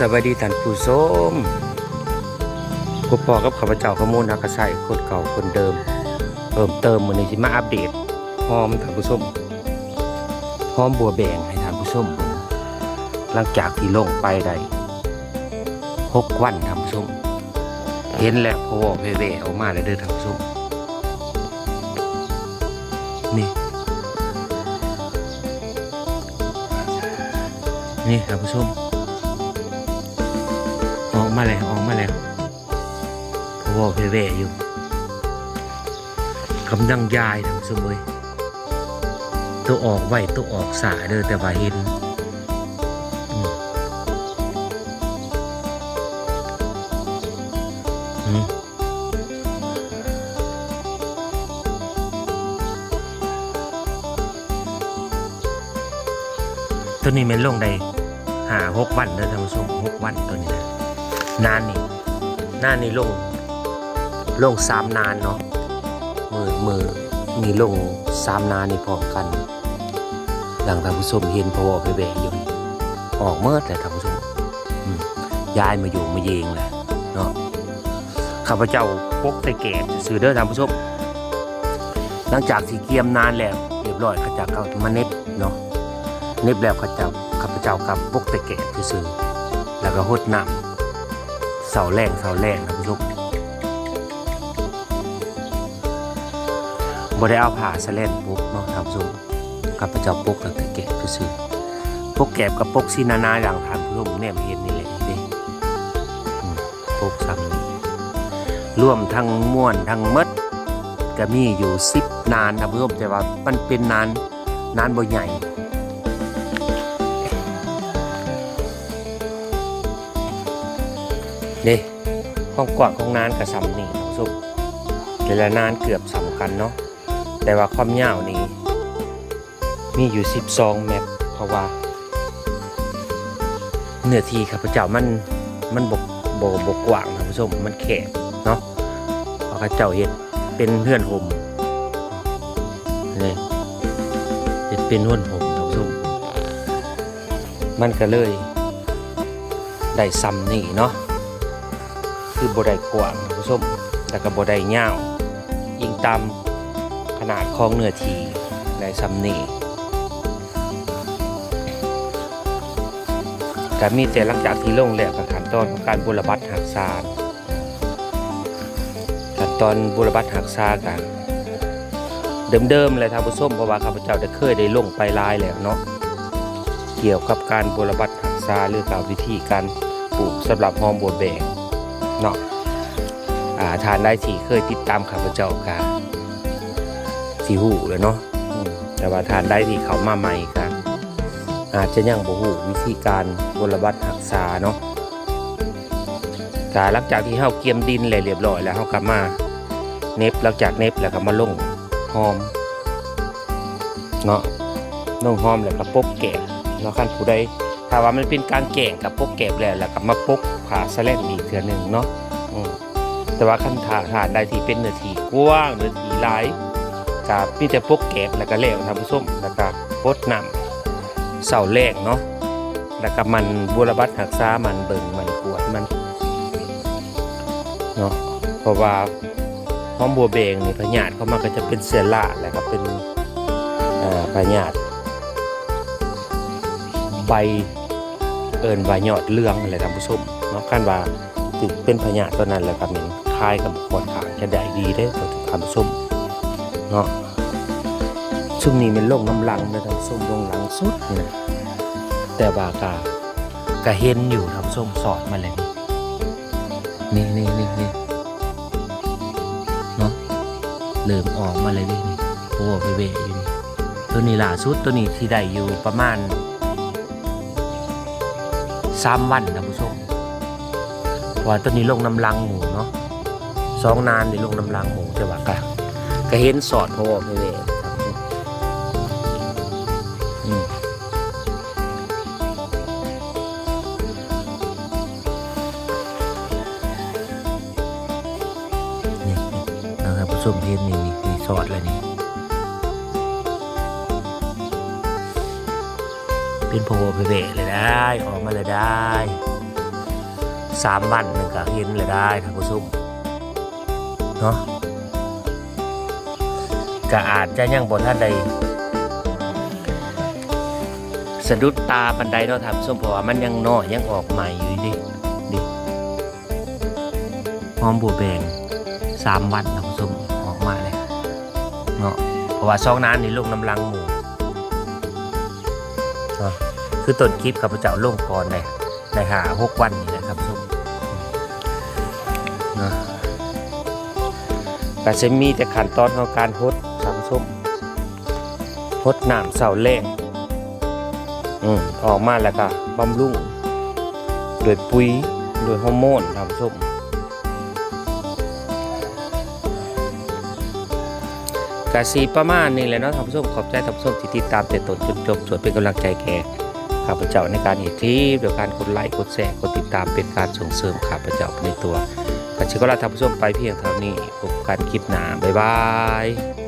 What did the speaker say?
สวัสดีท่านผู้ชมพบกับข้าพเจ้าขมูลนักใส่คนเก่าคนเดิมเพิ่มเติมมื้อนี้สิมาอัปเดตหอมท่านผู้ชมหอมบัวแบงให้ท่านผู้ชมหลังจากที่ลงไปได้6 วันท่านผู้ชมเห็นแล้วพอแว่ๆออกมาแล้วเด้อท่านผู้ชมนี่ท่านผู้ชมออกมาแล้วพอแว่ๆอยู่กำลังยายท่านผู้ชมเลยตัวออกไว้ตัวออกสาเด้อแต่ว่าเห็นตัวนี้มันลงได้6 วันเด้อท่านผู้ชม6 วันตัวนี้นะนานนี่ลง3 นานเนาะมือนี่ลง3 นานนี่พร้อมกันหลังท่านผู้ชมเห็นพอไปแบกอยู่ออกเมื่อแต่ท่านผู้ชมย้ายมาอยู่มาเยงแหละเนาะข้าพเจ้าปกใส่แกะซื้อเด้อท่านผู้ชมหลังจากที่เกียมนานแล้วเรียบร้อยข้าพเจ้าก็มาเน็บเนาะเน็บแล้วข้าพเจ้ากับปกใส่แกะซื้อแล้วก็หดน้ำเสาแรงท่านผู้ชมบ่ได้เอาผ้าสแลนปุ๊กเนาะท่านผู้ชมข้าพเจ้าปกแล้วแต่แกะซื้อปกแกะกับปกซีนาอย่างท่านผู้ชมเนี่ยเห็นนี่แหละนี่ปกซ้ำนี่รวมทั้งม้วนทั้งมดก็มีอยู่10 นานท่านผู้ชมแต่ว่ามันเป็นนานบ่ใหญ่นี่ความกว้างของนานกับซ้ำนี่ท่านผู้ชมแต่ละนานเกือบซ้ำกันเนาะแต่ว่าความยาวนี่มีอยู่12 เมตรเพราะว่าเนื้อที่ข้าพเจ้ามันบกกว้างท่านผู้ชมมันแคบเนาะเพราะข้าเจ้าเฮ็ดเป็นเฮือนห่มนี่เฮ็ดเป็นเฮือนห่มท่านผู้ชมมันก็เลยได้ซ้ำนี่เนาะคือบ่ได้กว้างท่านผู้ชมแล้วก็บ่ได้ยาวยิงตามขนาดของเนื้อที่ได้ซ้ำนี่ก็มีแต่หลังจากที่ลงแล้วกับขั้นตอนของการบูรบัตหักษาขั้นตอนบูรบัตหักษากันเดิมเลยท่านผู้ชมเพราะว่าข้าพเจ้าเคยได้ลงไปลายแล้วเนาะเกี่ยวกับการบูรบัตหักษาหรือกับวิธีการปลูกสำหรับหอมบัวแบงเนาะทานได้ที่เคยติดตามข้าพเจ้ากันสีหูเลยเนาะแต่ว่าทานได้ที่เขามาใหม่กันอาจจะยังบ่ฮู้วิธีการบูรบัตหักษาเนาะแต่หลังจากที่เฮาเกียมดินเรียบร้อยแล้วเฮาก็มาเน็บหลังจากเน็บแล้วก็มาลงหอมเนาะลงหอมแล้วก็ปกแกะเนาะคันผู้ใดถ้าว่ามันเป็นการแกงกับปกแกะแล้วก็มาปกผ้าสแลนอีกเทื่อนึงเนาะแต่ว่าคันทานได้ที่เป็นเนื้อที่กว้างเนื้อที่หลายก็มีแต่ปกแกะแล้วก็แล้วท่านผู้ชมแล้วก็พดน้ำเสาแรกเนาะแล้วก็มันบูรบัตหักษามันเบิ่งมันกวดมันเนาะเพราะว่าหอมบัวแบงนี่พญาติเข้ามาก็จะเป็นเสือล่าแล้วก็เป็นพญาติใบใบยอดเรืองอะไรท่านผู้ชมเนาะขั้นว่าถึงเป็นพญาติตัวนั้นแล้วก็เหม็นคายกับขวดขางจะได้ดีได้ท่านผู้ชมเนาะช่วงนี้มันลงน้ำลังนะท่านผู้ชมลงลังสุดนี่นะแต่ว่ากะเห็นอยู่ท่านผู้ชมสอดมาเลยนี่เนาะเริ่มออกมาเลยนี่โอ้ไปเวะอยู่นี่ตัวนี้ล่าสุดตัวนี้ที่ได้อยู่ประมาณ3 วันท่านผู้ชมเพราะว่าตัวนี้ลงน้ำลังหมูเนาะ2 นานนี่ลงน้ำลังหมูแต่ว่ากะเห็นสอดโอ้ไปเวะส้มเห็นนี่สอดเลยนี่ เป็นโพไปเบะเลยได้ออกมาเลยได้ 3 วันนึงก็เห็นเลยได้ท่านผู้ชมเนาะก็อาจจะยังบ่ทันได้สะดุดตาปานใดเนาะท่านผู้ชมเพราะว่ามันยังน้อยยังออกใหม่อยู่ดิหอมบัวแบง3 วันท่านผู้ชมออกมาเลยเนาะเพราะว่าช่องนั้นนี่ลงน้ำลังหมูเนาะคือต้นคลิปข้าพเจ้าลงก่อนได้6 วันนี่แหละครับผู้ชมเนาะก็จะมีแต่ขั้นตอนของการฮดท่านผู้ชมฮดน้ำเสาแรงออกมาแล้วก็บำรุงโดยปุ๋ยโดยฮอร์โมนท่านผู้ชมกะสีประมาณนี้แหละเนาะท่านผู้ชมขอบใจท่านผู้ชมที่ติดตามแต่ต้นจนจบส่วนเป็นกำลังใจแก่ข้าพเจ้าในการเห็นคลิปโดยการกดไลค์กดแชร์กดติดตามเป็นการส่งเสริมข้าพเจ้าในตัวกะชิก็ลาท่านผู้ชมไปเพียงเท่านี้พบกันคลิปหน้าบ๊ายบาย